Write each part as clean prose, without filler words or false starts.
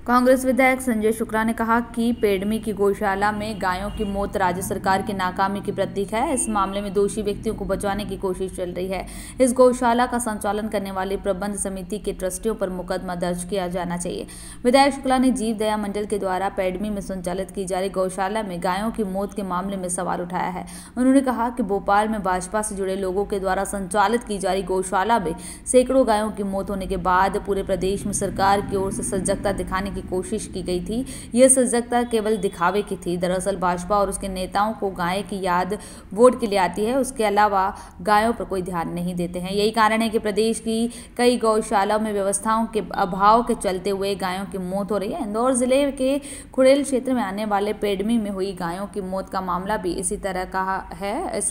कांग्रेस विधायक संजय शुक्ला ने कहा कि पेडमी की गौशाला में गायों की मौत राज्य सरकार की नाकामी की प्रतीक है। इस मामले में दोषी व्यक्तियों को बचाने की कोशिश चल रही है। इस गौशाला का संचालन करने वाली प्रबंध समिति के ट्रस्टियों पर मुकदमा दर्ज किया जाना चाहिए। विधायक शुक्ला ने जीव दया मंडल के द्वारा पेडमी में संचालित की जा रही गौशाला में गायों की मौत के मामले में सवाल उठाया है। उन्होंने कहा कि भोपाल में भाजपा से जुड़े लोगों के द्वारा संचालित की जा रही गौशाला में सैकड़ों गायों की मौत होने के बाद पूरे प्रदेश में सरकार की ओर से सजगता दिखाने की कोशिश की गई थी। यह सजगता केवल दिखावे की थी। दरअसल भाजपा और उसके नेताओं को गाय की याद वोट के लिए आती है, उसके अलावा गायों पर कोई ध्यान नहीं देते हैं। यही कारण है कि प्रदेश की कई गौशालाओं में व्यवस्थाओं के अभाव के चलते हुए गायों की मौत हो रही है। इंदौर जिले के खुड़ेल क्षेत्र में आने वाले पेडमी में हुई गायों की मौत का मामला भी इसी तरह का है। इस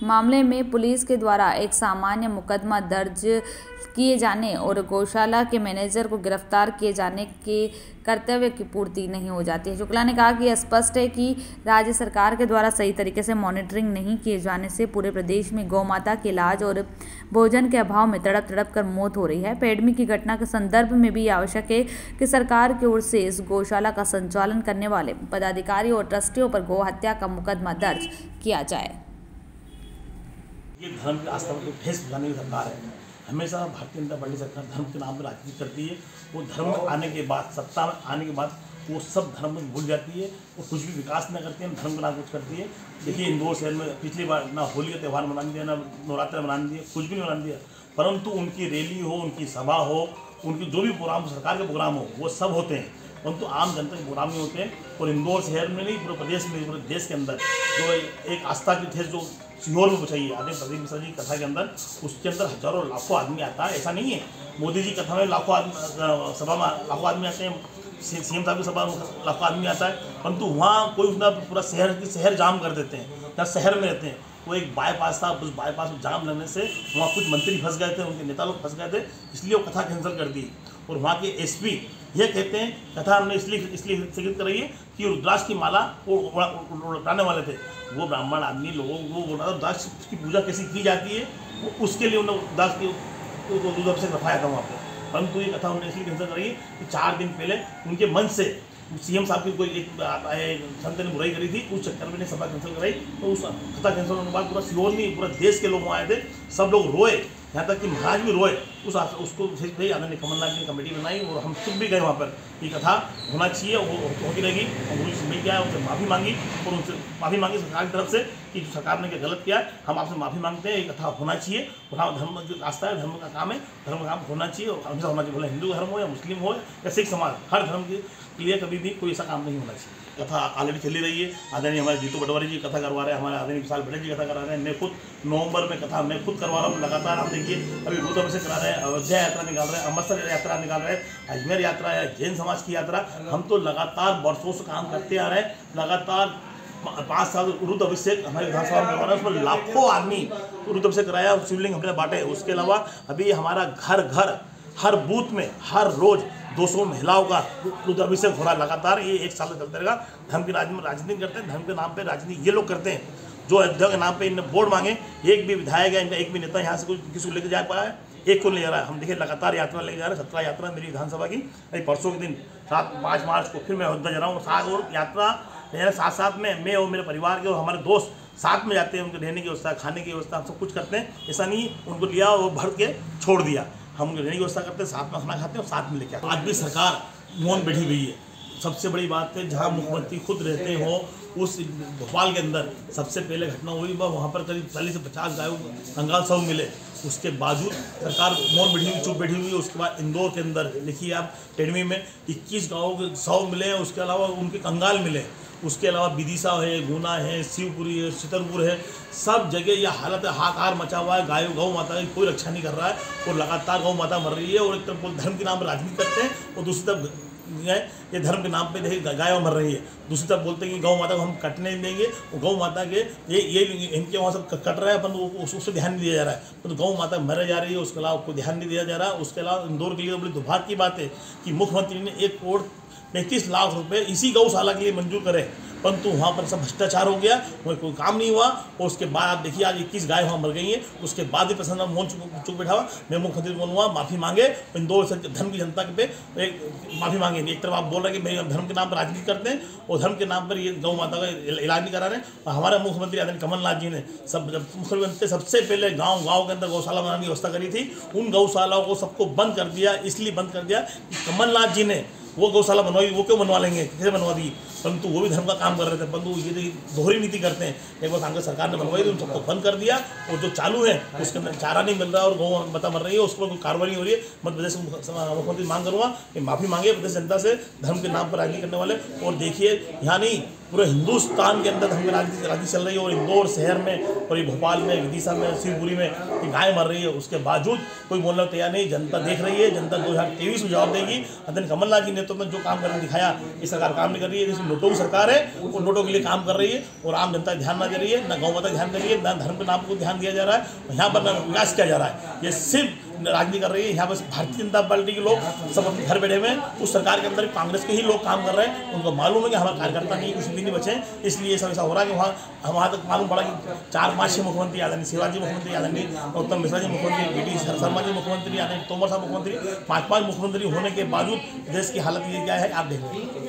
मामले में पुलिस के द्वारा एक सामान्य मुकदमा दर्ज किए जाने और गौशाला के मैनेजर को गिरफ्तार किए जाने के कर्तव्य की पूर्ति नहीं हो जाती है। शुक्ला ने कहा कि यह स्पष्ट है कि राज्य सरकार के द्वारा सही तरीके से मॉनिटरिंग नहीं किए जाने से पूरे प्रदेश में गौ माता के इलाज और भोजन के अभाव में तड़प कर मौत हो रही है। पेडमी की घटना के संदर्भ में भी आवश्यक है कि सरकार की ओर से इस गौशाला का संचालन करने वाले पदाधिकारी और ट्रस्टियों पर गौ हत्या का मुकदमा दर्ज किया जाए। ये धर्म की आस्था को ठेस पहुंचाने की सरकार है। हमेशा भारतीय जनता पार्टी सरकार धर्म के नाम पर राजनीति करती है। वो धर्म आने के बाद, सत्ता में आने के बाद वो सब धर्म में भूल जाती है। वो कुछ भी विकास न करती है, न धर्म का नाम कुछ करती है। देखिए इंदौर शहर में पिछली बार ना होली का त्यौहार मनाने दिया, ना नवरात्र मनाने दिया, कुछ भी नहीं मनाने दिया। परंतु उनकी रैली हो, उनकी सभा हो, उनकी जो भी प्रोग्राम, सरकार के प्रोग्राम हो, वो सब होते हैं, परंतु आम जनता के प्रोग्राम नहीं होते हैं। और इंदौर शहर में नहीं, पूरे प्रदेश में, पूरे देश के अंदर जो एक आस्था की ठेस जो सीहोर में चाहिए आदमी प्रदीप मिश्रा जी की कथा के अंदर, उसके अंदर हजारों लाखों आदमी आता है। ऐसा नहीं है मोदी जी कथा में लाखों आदमी, सभा में लाखों आदमी आते हैं, सीएम साहब की सभा में लाखों आदमी आता है, परंतु वहाँ कोई उतना पूरा शहर जाम कर देते हैं। जहाँ शहर में रहते हैं, वो एक बाईपास था, उस बाईपास में जाम लगने से वहाँ कुछ मंत्री फंस गए थे, उनके नेता लोग फंस गए थे, इसलिए वो कथा कैंसिल कर दी। और वहाँ के एसपी ये कहते हैं कथा हमने इसलिए स्थगित कराई है कि रुद्राक्ष की माला वो उड़ाने वाले थे। वो ब्राह्मण आदमी लोगों को बोल रहा था रुद्राक्ष की पूजा कैसी की जाती है, वो उसके लिए उन्होंने रुद्राक्ष की दूधाभिषेक रखाया था वहाँ पर। परंतु ये कथा हमने इसलिए कैंसिल कराई कि 4 दिन पहले उनके मन से सीएम साहब की कोई एक संत ने बुराई करी थी, उस चक्कर में सभा कैंसिल कराई। तो उस कथा कैंसिल होने के बाद पूरा सीहोर नहीं, पूरा देश के लोग आए थे, सब लोग रोए, यहाँ तक कि महाराज भी रोए। उसको भाई आदरणीय कमलनाथ ने कमेटी बनाई और हम खुद भी गए वहाँ पर। ये कथा होना चाहिए, वो होती रहेगी। हम गुरु से मिल गया, उनसे माफ़ी मांगी और उनसे माफ़ी मांगी सरकार की तरफ से कि सरकार ने क्या गलत किया, हम आपसे माफ़ी मांगते हैं। ये कथा होना चाहिए और हाँ, धर्म की आस्था है, धर्म का काम है, धर्म का काम होना चाहिए और हमेशा होना चाहिए। बोले हिंदू धर्म हो या मुस्लिम हो या सिख समाज, हर धर्म के लिए कभी भी कोई ऐसा काम नहीं होना चाहिए। कथा ऑलरेडी चली रही है। आदरणीय हमारे जीतू पटवारी जी कथा करवा रहे हैं, हमारे आदरणीय विशाल भट्ट जी कथा करा रहे हैं। मैं खुद नवंबर में कथा मैं खुद करवा रहा हूँ लगातार। आप देखिए अभी रुद्राभिषेक करा रहे हैं, अयोध्या यात्रा निकाल रहे हैं, अमृतसर यात्रा निकाल रहे हैं, अजमेर यात्रा है, जैन समाज की यात्रा। हम तो लगातार वर्षों से काम करते आ रहे हैं। लगातार 5 साल रुद्राभिषेक हमारे विधानसभा में करवा रहे हैं, उसमें लाखों आदमी रुद्राभिषेक कराया, शिवलिंग हमने बांटे। उसके अलावा अभी हमारा घर हर बूथ में हर रोज 200 महिलाओं का रुद्राभिषेक हो रहा है लगातार। ये 1 साल चलता रहेगा। धर्म की राजनीति करते हैं, धर्म के नाम पे राजनीति ये लोग करते हैं। जो अयोध्या के नाम पे इन्हें वोट मांगे, एक भी विधायक है, इनका एक भी नेता यहाँ से किसी को लेकर जा पाया है, एक को ले जा रहा है। हम देखिए लगातार यात्रा लेके जा रहे हैं। 17 यात्रा मेरी विधानसभा की। अभी परसों के दिन 5 मार्च को फिर मैं अयोध्या जा रहा हूँ। 7 और यात्रा साथ में मैं और मेरे परिवार के और हमारे दोस्त साथ में जाते हैं। उनके रहने की व्यवस्था, खाने की व्यवस्था, हम सब कुछ करते हैं। ऐसा नहीं उनको लिया और भर के छोड़ दिया। हम रहने की व्यवस्था करते हैं, साथ में खाना खाते हैं और साथ में लेके आते हैं। आज भी सरकार मौन बैठी हुई है। सबसे बड़ी बात है, जहाँ मुख्यमंत्री खुद रहते हो, उस भोपाल के अंदर सबसे पहले घटना हुई, वहाँ पर करीब 40 से 50 गायों कंगाल शव मिले। उसके बावजूद सरकार मौन बैठी हुई, चुप बैठी हुई है। उसके बाद इंदौर के अंदर देखिए आप, पेडमी में 21 गाँवों के शव मिले, उसके अलावा उनके कंगाल मिले। उसके अलावा विदिशा है, गुना है, शिवपुरी है, चितरपुर है, सब जगह यह हालत है, हाहाकार मचा हुआ है। गौ माता की कोई रक्षा नहीं कर रहा है और लगातार गौ माता मर रही है। और एक तरफ धर्म के नाम पर राजनीति करते हैं और दूसरी तरफ ये धर्म के नाम पे देखिए गाय मर रही है। दूसरी तरफ बोलते हैं कि गौ माता को हम कटने नहीं देंगे। और गौ माता के ये इनके वहाँ सब कट रहा है, पर उससे ध्यान नहीं दिया जा रहा है। तो गौ माता मर जा रही है, उसके अलावा कोई ध्यान नहीं दिया जा रहा है। उसके अलावा इंदौर के लिए बड़ी दुर्भाग्य की बात है कि मुख्यमंत्री ने 1 करोड़ 35 लाख रुपए इसी गौशाला के लिए मंजूर करे। परंतु वहाँ पर सब भ्रष्टाचार हो गया, वहाँ कोई काम नहीं हुआ। और उसके बाद आप देखिए आज 21 गाय वहाँ मर गई हैं। उसके बाद भी प्रसन्न मोहन चुप बैठा हुआ, मैं मुख्यमंत्री बोलूँगा माफ़ी मांगे, इंदौर से धर्म की जनता पे माफ़ी मांगे। एक तरफ आप बोल रहे हैं कि मेरे धर्म के नाम पर राजनीति करते हैं और धर्म के नाम पर ये गौ माता का इलाज नहीं करा रहे हैं। और हमारे मुख्यमंत्री आदरणीय कमलनाथ जी ने जब मुख्यमंत्री सबसे पहले गाँव के अंदर गौशाला बनाने की व्यवस्था करी थी। उन गौशालाओं को सबको बंद कर दिया, इसलिए बंद कर दिया कि कमलनाथ जी ने वो गौशाला बनवाई, वो क्यों बनवा लेंगे, कैसे बनवा दी, परंतु वो भी धर्म का काम कर रहे थे। परंतु ये दोहरी नीति करते हैं। एक बार कांग्रेस सरकार ने बनवाई तो उन सबको बंद कर दिया और जो चालू है उसके अंदर चारा नहीं मिल रहा और गौ माता मर रही है, उस पर कोई कार्रवाई नहीं हो रही है। मध्य प्रदेश मुख्यमंत्री मांग करूँगा कि माफ़ी मांगे प्रदेश जनता से, धर्म के नाम पर राजनीति करने वाले। और देखिए यहाँ नहीं, पूरे हिंदुस्तान के अंदर धर्म की राजनीति चल रही है। और इंदौर शहर में और ये भोपाल में, विदिशा में, शिवपुरी में गाय मर रही है, उसके बावजूद कोई बोलना तैयार नहीं। जनता देख रही है, जनता 2023 में जवाब देगी। आदरणीय कमलनाथ जी ने तो जो काम करने दिखाया, ये सरकार काम नहीं कर रही है। जैसे नोटों की सरकार है, वो नोटों के लिए काम कर रही है और आम जनता ध्यान ना दे रही है, ना गौ माता ध्यान दे रही है, ना धर्म के नाम को ध्यान दिया जा रहा है। यहाँ पर ना विकास किया जा रहा है, ये सिर्फ राजनीति कर रही है। यहाँ पर भारतीय जनता पार्टी के लोग सब अपने घर बैठे हुए हैं। उस सरकार के अंदर कांग्रेस के ही लोग काम कर रहे हैं। उनको मालूम है कि हमारा कार्यकर्ता नहीं, कुछ भी नहीं बचे, इसलिए सब ऐसा हो रहा है कि वहाँ तक मालूम पड़ा कि 4-5 मुख्यमंत्री आदरणीय शिवाजी मुख्यमंत्री, आदरणीय उत्तम मिश्रा जी मुख्यमंत्री, बीडी शर्मा जी मुख्यमंत्री, आदरणीय तोमर साहब मुख्यमंत्री, 5-5 मुख्यमंत्री होने के बावजूद देश की हालत ये क्या है आप देख रहे हैं।